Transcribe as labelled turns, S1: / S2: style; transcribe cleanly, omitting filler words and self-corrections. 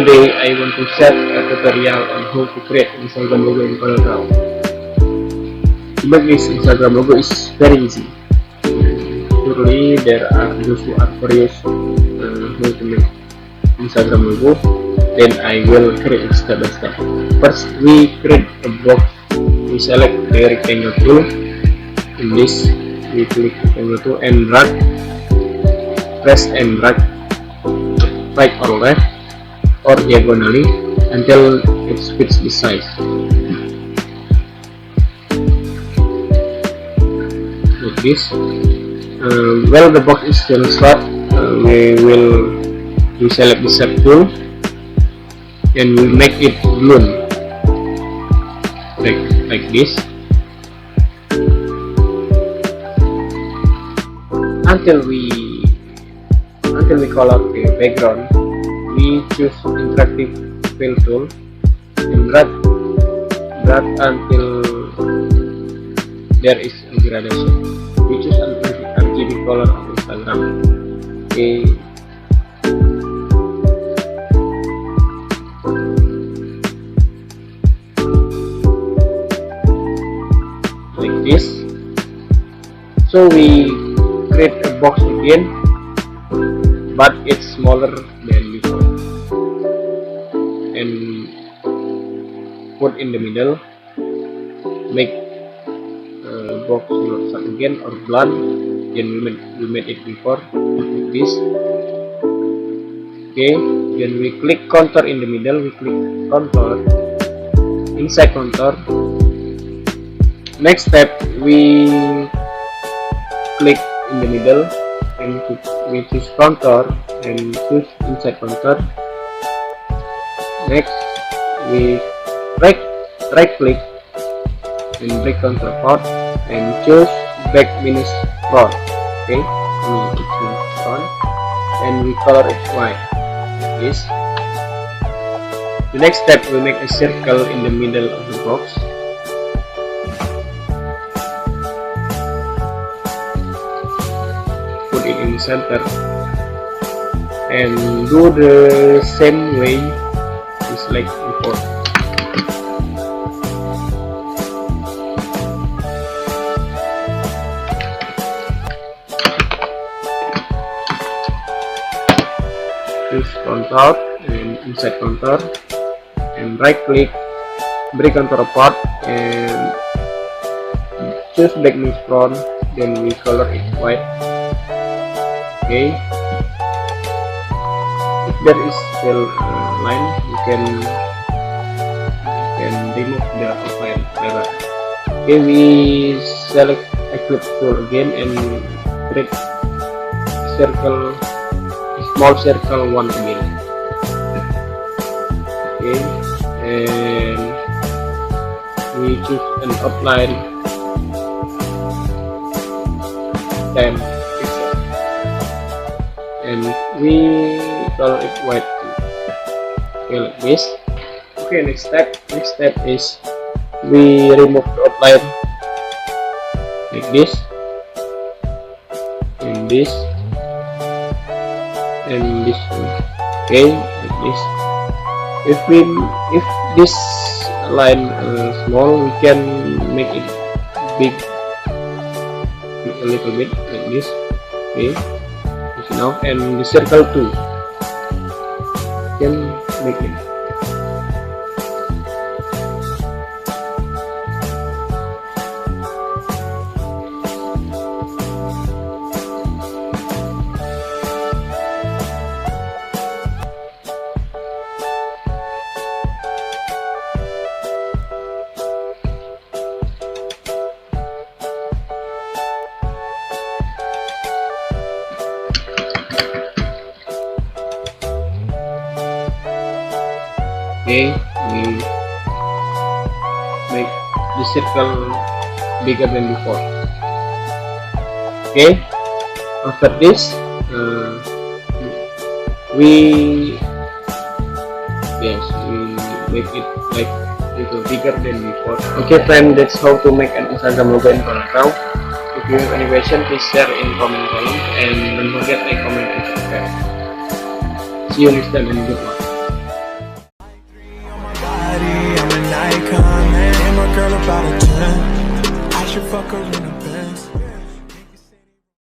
S1: today I want to share a tutorial on how to create Instagram logo in COREL. To make this Instagram logo is very easy. Surely there are those who are curious how to make Instagram logo. Then I will create it step by step. First, we create a box. We select the rectangle tool. In this, we click rectangle tool and drag, press and drag right or left or diagonally until it fits the size. Like this. While the box is still short, we select the shape tool and we make it balloon like this until we color the background. We choose interactive fill tool and drag until there is a gradation. We choose an RGB color of Instagram. Okay. Like this. So we create a box again, but it's smaller than before, and put in the middle, make box not short again or blunt. Then we made it before like this. Okay, then we click contour in the middle. We click contour, inside contour. Next step, we click in the middle and we choose contour and choose inside contour. Next, we right click and break contour part and choose back minus front. Okay, front, and we color it white like this. The next step, we make a circle in the middle of the box. Put it in the center and do the same way just like before. Choose contour and inside contour and right click, break contour apart and choose back minus front. Then we color it white. Okay, if there is still line, you can remove the outline later. Okay, we select eclipse tool again and create circle, small circle one again. Okay, and we choose an outline 10 pixels and we color it white too. Okay, like this. Okay, next step is we remove the outline like this and this and this one. Okay, like this. If this line small, we can make it big a little bit like this. Okay, now and the circle too, you can make it. Okay, we make the circle bigger than before. Okay, after this we make it like little bigger than before. Okay friend, that's how to make an Instagram logo in COREL. If you have any question, please share in comment column and don't forget like, comment and subscribe. See you next time and good luck.
S2: girl about a 10. I should fuck her in a Benz.